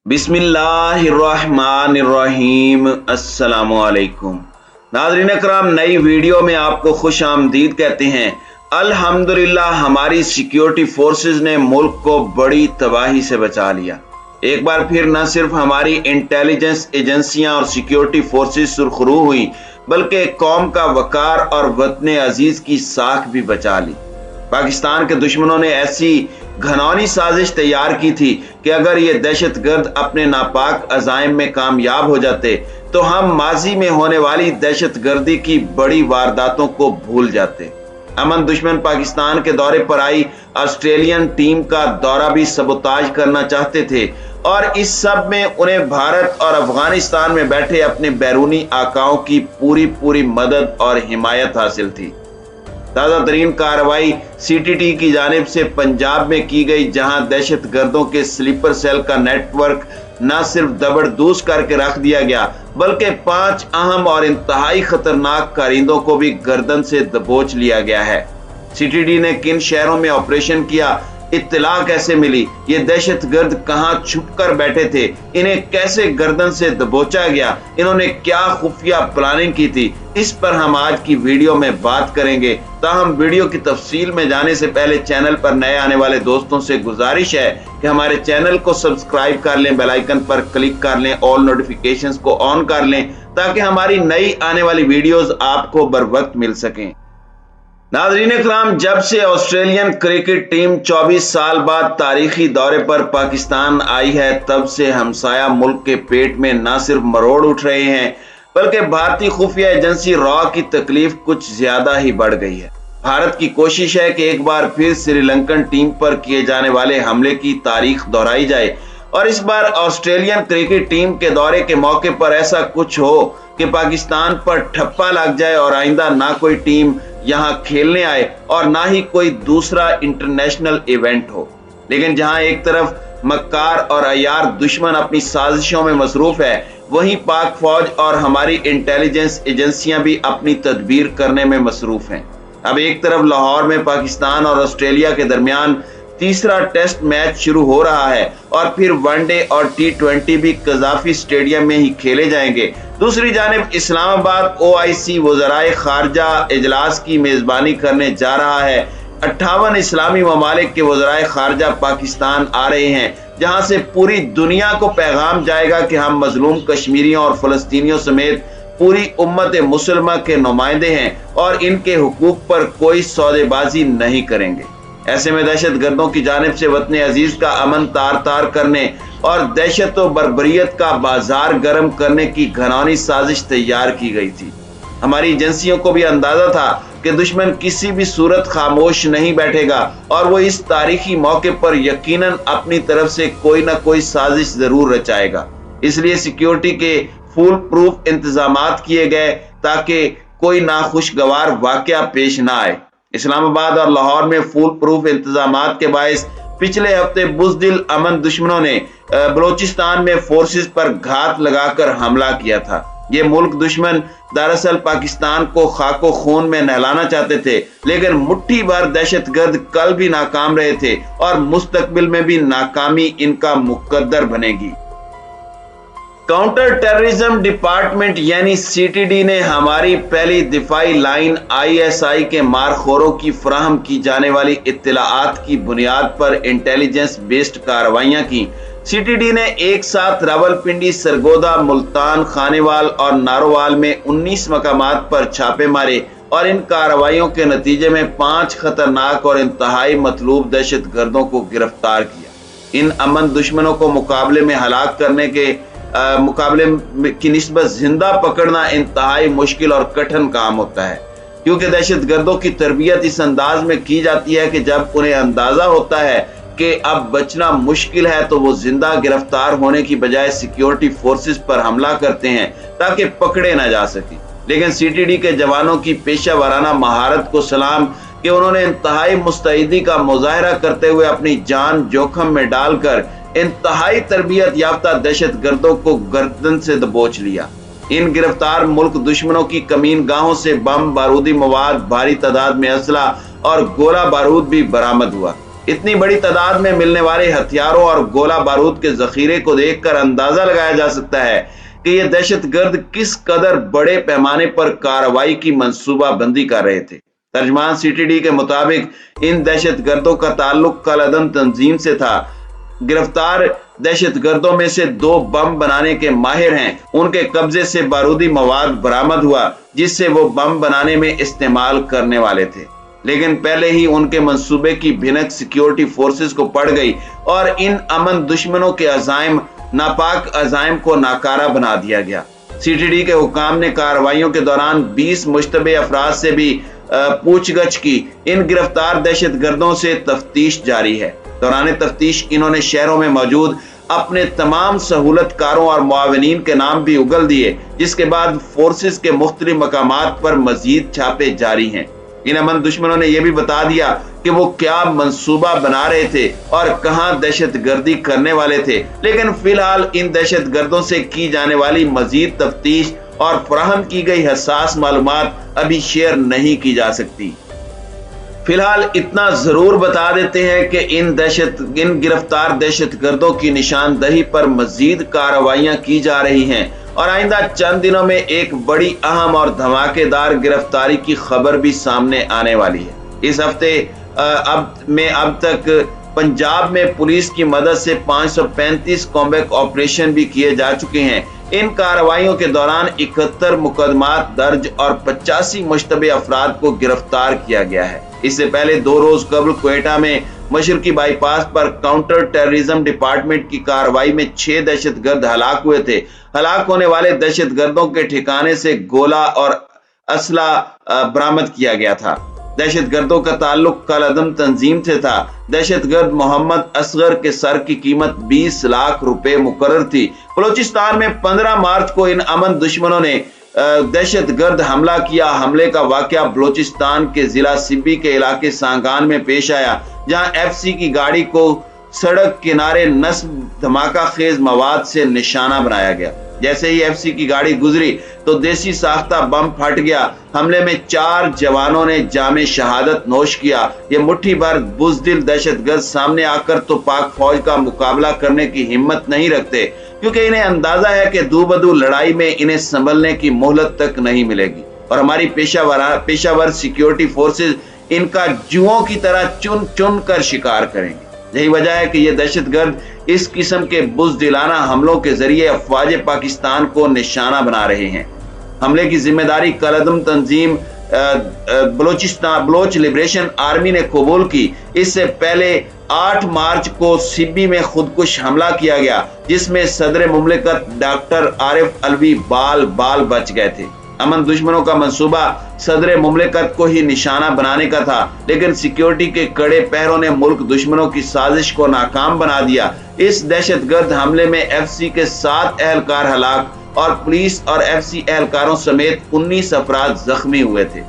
बिस्मिल्लाहिर्रहमानिर्रहीम। अस्सलामुअलैकुम नाज़रीन अकराम, नई वीडियो में आपको खुश आमदीद कहते हैं। अल्हम्दुलिल्लाह हमारी सिक्योरिटी फोर्सेस ने मुल्क को बड़ी तबाही से बचा लिया। एक बार फिर न सिर्फ हमारी इंटेलिजेंस एजेंसियां और सिक्योरिटी फोर्सेस सुरखरू हुई, बल्कि कौम का वकार और वतन अजीज की साख भी बचा ली। पाकिस्तान के दुश्मनों ने ऐसी घनौनी साजिश तैयार की थी कि अगर ये दहशतगर्द अपने नापाक अज़ाइम में कामयाब हो जाते तो हम माजी में होने वाली दहशतगर्दी की बड़ी वारदातों को भूल जाते। अमन दुश्मन पाकिस्तान के दौरे पर आई ऑस्ट्रेलियन टीम का दौरा भी सबोताज करना चाहते थे और इस सब में उन्हें भारत और अफगानिस्तान में बैठे अपने बैरूनी आकाओं की पूरी मदद और हिमायत हासिल थी। ताज़ा तरीन कार्रवाई सीटीटी की जानिब से पंजाब में की गई, जहां दहशत गर्दों के स्लीपर सेल का नेटवर्क न सिर्फ दबड़दूस करके रख दिया गया, बल्कि 5 अहम और इंतहाई खतरनाक कारिंदों को भी गर्दन से दबोच लिया गया है। सीटीटी ने किन शहरों में ऑपरेशन किया, इत्तला कैसे मिली, ये दहशतगर्द कहां छुप कर बैठे थे, इन्हें कैसे गर्दन से दबोचा गया, इन्होंने क्या खुफिया प्लानिंग की थी, इस पर हम आज की वीडियो में बात करेंगे। ताहम वीडियो की तफसील में जाने से पहले चैनल पर नए आने वाले दोस्तों से गुजारिश है कि हमारे चैनल को सब्सक्राइब कर लें, बेल आइकन पर क्लिक कर लें, ऑल नोटिफिकेशंस को ऑन कर लें ताकि हमारी नई आने वाली वीडियोस आपको बर वक्त मिल सकें। नाज़रीन इकराम, जब से ऑस्ट्रेलियन क्रिकेट टीम 24 साल बाद तारीखी दौरे पर पाकिस्तान आई है, तब से हमसाया मुल्क के पेट में न सिर्फ मरोड़ उठ रहे हैं, बल्कि भारतीय खुफिया एजेंसी रॉ की तकलीफ कुछ ज्यादा ही बढ़ गई है। भारत की कोशिश है कि एक बार फिर श्रीलंकन टीम पर किए जाने वाले हमले की तारीख दोहराई जाए और इस बार ऑस्ट्रेलियन क्रिकेट टीम के दौरे के मौके पर ऐसा कुछ हो कि पाकिस्तान पर ठप्पा लग जाए और आइंदा ना कोई टीम यहां खेलने आए और ना ही कोई दूसरा इंटरनेशनल इवेंट हो। लेकिन जहां एक तरफ मक्कार और अयार दुश्मन अपनी साजिशों में मसरूफ है, वहीं पाक फौज और हमारी इंटेलिजेंस एजेंसियां भी अपनी तदबीर करने में मसरूफ हैं। अब एक तरफ लाहौर में पाकिस्तान और ऑस्ट्रेलिया के दरमियान तीसरा टेस्ट मैच शुरू हो रहा है और फिर वनडे और T20 भी कजाफी स्टेडियम में ही खेले जाएंगे। दूसरी जानिब इस्लामाबाद OIC वज़राए खारजा इजलास की मेजबानी करने जा रहा है। 58 इस्लामी ममालिक के वज़राए खारजा पाकिस्तान आ रहे हैं, जहां से पूरी दुनिया को पैगाम जाएगा कि हम मजलूम कश्मीरियों और फलस्तीनियों समेत पूरी उम्मत मुसलमा के नुमाइंदे हैं और इनके हुकूक पर कोई सौदेबाजी नहीं करेंगे। ऐसे में दहशत गर्दों की जानिब से वतन अजीज का अमन तार तार करने और दहशत व बर्बरियत का बाजार गर्म करने की घनौनी साजिश तैयार की गई थी। हमारी एजेंसियों को भी अंदाजा था कि दुश्मन किसी भी सूरत खामोश नहीं बैठेगा और वो इस तारीखी मौके पर यकीनन अपनी तरफ से कोई ना कोई साजिश जरूर रचाएगा। इसलिए सिक्योरिटी के फुल प्रूफ इंतजामात किए गए ताकि कोई नाखुशगवार वाकया पेश ना आए। इस्लामाबाद और लाहौर में फुल प्रूफ इंतजामात के बायस पिछले हफ्ते बुज़दिल अमन दुश्मनों ने बलोचिस्तान में फोर्सेस पर घात लगाकर हमला किया था। ये मुल्क दुश्मन दरअसल पाकिस्तान को खाको खून में नहलाना चाहते थे, लेकिन मुट्ठी भर दहशतगर्द कल भी नाकाम रहे थे और मुस्तकबिल में भी नाकामी इनका मुकद्दर बनेगी। काउंटर टेररिज्म डिपार्टमेंट यानी CTD ने हमारी पहली दिफाई लाइन ISI के मारखोरों की फराहम की जाने वाली इत्तलाआत की बुनियाद पर इंटेलिजेंस बेस्ड कार्रवाइयां की। CTD ने एक साथ रावलपिंडी, सरगोदा, मुल्तान, खानेवाल और नारोवाल में 19 मकामात पर छापे मारे और इन कार्रवाइयों के नतीजे में 5 खतरनाक और इंतहाई मतलूब दहशत गर्दों को गिरफ्तार किया। इन अमन दुश्मनों को मुकाबले में हलाक करने के मुकाबले की निस्बत जिंदा पकड़ना इंतहाई मुश्किल और कठिन काम होता है, क्योंकि दहशत गर्दों की तरबियत इस अंदाज में की जाती है कि जब उन्हें अंदाजा होता है कि अब बचना मुश्किल है तो वो जिंदा गिरफ्तार होने की बजाय सिक्योरिटी फोर्सेस पर हमला करते हैं ताकि पकड़े ना जा सके। लेकिन CTD के जवानों की पेशा वाराना महारत को सलाम कि उन्होंने इंतहाई मुस्तैदी का मुजाहरा करते हुए अपनी जान जोखम में डालकर इंतहाई तरबियत याफ्ता दहशत गर्दों को गर्दन से दबोच लिया। इन गिरफ्तार मुल्क दुश्मनों की कमीन गाहों से बम, बारूदी मवाद, भारी तादाद में असला और गोला बारूद भी बरामद हुआ। इतनी बड़ी तादाद में मिलने वाले हथियारों और गोला बारूद के जखीरे को देखकर अंदाजा लगाया जा सकता है कि ये दहशतगर्द किस कदर बड़े पैमाने पर कार्रवाई की मंसूबा बंदी कर रहे थे। तर्जमान सीटीडी के मुताबिक इन दहशतगर्दों का ताल्लुक कल-अदम तंजीम से था। गिरफ्तार दहशतगर्दों में से 2 बम बनाने के माहिर हैं। उनके कब्जे से बारूदी मवाद बरामद हुआ जिससे वो बम बनाने में इस्तेमाल करने वाले थे, लेकिन पहले ही उनके मंसूबे की भिनक सिक्योरिटी फोर्सेस को पड़ गई और इन अमन दुश्मनों के अजाइम नापाक अजाइम को नाकारा बना दिया गया। सीटीडी के हुकाम ने कार्रवाइयों के दौरान 20 मुश्तबे अफराद से भी पूछगछ की। इन गिरफ्तार दहशतगर्दों से तफ्तीश जारी है। दौरान तफ्तीश इन्होंने शहरों में मौजूद अपने तमाम सहूलतकारों और मुआविनीन के नाम भी उगल दिए, जिसके बाद फोर्सेस के मुख्तलिफ मकामात पर मजीद छापे जारी हैं। इन अमन दुश्मनों ने यह भी बता दिया कि वो क्या मंसूबा बना रहे थे और कहां दहशतगर्दी करने वाले थे, लेकिन फिलहाल इन दहशतगर्दों से की जाने वाली मजीद तफ्तीश और फराहम की गई हसास मालूमात अभी शेयर नहीं की जा सकती। फिलहाल इतना जरूर बता देते हैं कि इन गिरफ्तार दहशतगर्दों की निशानदही पर मजीद कार्रवाइयां की जा रही हैं और आइंदा चंद दिनों में एक बड़ी अहम और धमाकेदार गिरफ्तारी की खबर भी सामने आने वाली है। इस हफ्ते अब तक पंजाब में पुलिस की मदद से 535 कॉम्बैट ऑपरेशन भी किए जा चुके हैं। इन कार्रवाइयों के दौरान 71 मुकदमात दर्ज और 85 मुश्तबे अफराद को गिरफ्तार किया गया है। इससे पहले 2 रोज कबल क्वेटा में मशरकी बाईपास पर काउंटर टेररिज्म डिपार्टमेंट की कार्रवाई में 6 दहशतगर्द हलाक हुए थे। हलाक होने वाले दहशतगर्दों के ठिकाने से गोला और असला बरामद किया गया था। दहशतगर्दों का ताल्लुक कल-अदम तंजीम से था। दहशतगर्द मोहम्मद असगर के सर की कीमत 20 लाख रुपए मुकर्रर थी। बलूचिस्तान में 15 मार्च को इन अमन दुश्मनों ने दहशतगर्द हमला किया। हमले का वाकया बलूचिस्तान के जिला सिब्बी के इलाके सांगान में पेश आया, जहां एफसी की गाड़ी को सड़क किनारे नस्ब धमाका खेज मवाद से निशाना बनाया गया। जैसे ही एफसी की गाड़ी गुजरी तो देसी साख्ता बम फट गया। हमले में 4 जवानों ने जामे शहादत नोश किया। ये मुट्ठी भर बुजदिल दहशतगर्द सामने आकर तो पाक फौज का मुकाबला करने की हिम्मत नहीं रखते, क्योंकि इन्हें अंदाजा है कि दूबदू लड़ाई में इन्हें संभलने की मोहलत तक नहीं मिलेगी और हमारी पेशावर सिक्योरिटी फोर्सेस इनका जुओं की तरह चुन चुन कर शिकार करेंगे। यही वजह है कि ये दहशतगर्द इस किस्म के बुज़दिलाना हमलों के जरिए अफवाज पाकिस्तान को निशाना बना रहे हैं। हमले की जिम्मेदारी कल-अदम तंजीम बलोच लिबरेशन आर्मी ने कबूल की। इससे पहले 8 मार्च को सिब्बी में खुदकुश हमला किया गया, जिसमें सदर मुमलिकत डॉक्टर आरिफ अलवी बाल बच गए थे। अमन दुश्मनों का मंसूबा सदर मुमलिकत को ही निशाना बनाने का था, लेकिन सिक्योरिटी के कड़े पहरों ने मुल्क दुश्मनों की साजिश को नाकाम बना दिया। इस दहशतगर्द हमले में एफसी के 7 एहलकार हलाक और पुलिस और एफसी एहलकारों समेत 19 अफराद जख्मी हुए थे।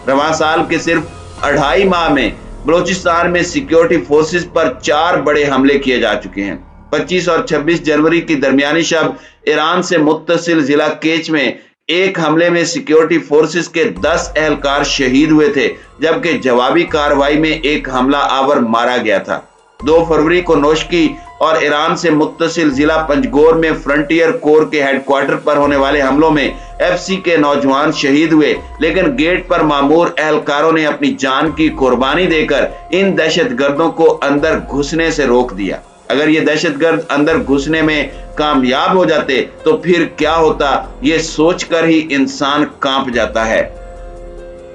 रवां साल के सिर्फ 2.5 माह में बलूचिस्तान में सिक्योरिटी फोर्सेस पर 4 बड़े हमले किए जा चुके हैं। 25 और 26 जनवरी की दरमियानी शब ईरान से मुत्तसिल जिला केच में एक हमले में सिक्योरिटी फोर्सेस के 10 एहलकार शहीद हुए थे, जबकि जवाबी कार्रवाई में एक हमला आवर मारा गया था। 2 फरवरी को नोशकी और ईरान से मुत्तसिल जिला पंजगोर में फ्रंटियर कोर के हेडक्वार्टर पर होने वाले हमलों में एफसी के नौजवान शहीद हुए, लेकिन गेट पर मामूर एहलकारों ने अपनी जान की कुर्बानी देकर इन दहशतगर्दों को अंदर घुसने से रोक दिया। अगर ये दहशतगर्द अंदर घुसने में कामयाब हो जाते तो फिर क्या होता, ये सोचकर ही इंसान कांप जाता है।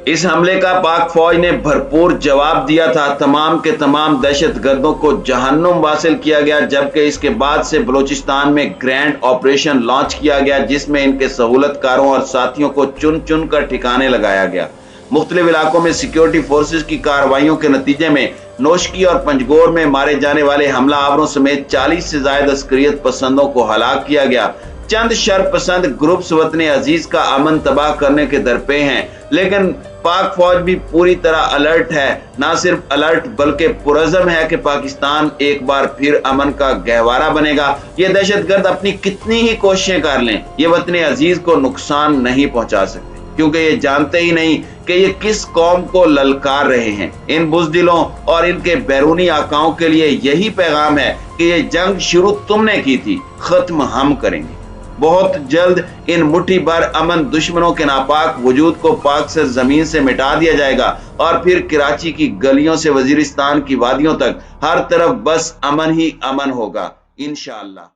इस हमले का पाक फौज ने भरपूर जवाब दिया था। तमाम के तमाम दहशतगर्दों को जहन्नुम वासिल किया गया, जबकि इसके बाद से बलूचिस्तान में ग्रैंड ऑपरेशन लॉन्च किया गया, जिसमें इनके सहूलतकारों और साथियों को चुन चुन कर ठिकाने लगाया गया। मुख्तलिफ इलाकों में सिक्योरिटी फोर्सेस की कार्रवाइयों के नतीजे में नोशकी और पंजगोर में मारे जाने वाले हमला आवरों समेत 40 से ज्यादा अस्करियत पसंदों को हलाक किया गया। चंद शरपसंद ग्रुप्स वतन अजीज का अमन तबाह करने के दरपे हैं, लेकिन पाक फौज भी पूरी तरह अलर्ट है। ना सिर्फ अलर्ट बल्कि पुरज़म है कि पाकिस्तान एक बार फिर अमन का गहवारा बनेगा। ये दहशतगर्द अपनी कितनी ही कोशिशें कर लें, ये वतन अजीज को नुकसान नहीं पहुंचा सकते। क्योंकि ये जानते ही नहीं कि ये किस कौम को ललकार रहे हैं। इन बुज़दिलों और इनके बैरूनी आकाओं के लिए यही पैगाम है कि ये जंग शुरू तुमने की थी, खत्म हम करेंगे। बहुत जल्द इन मुट्ठी भर अमन दुश्मनों के नापाक वजूद को पाक सर जमीन से मिटा दिया जाएगा और फिर कराची की गलियों से वजीरिस्तान की वादियों तक हर तरफ बस अमन ही अमन होगा इंशाअल्लाह।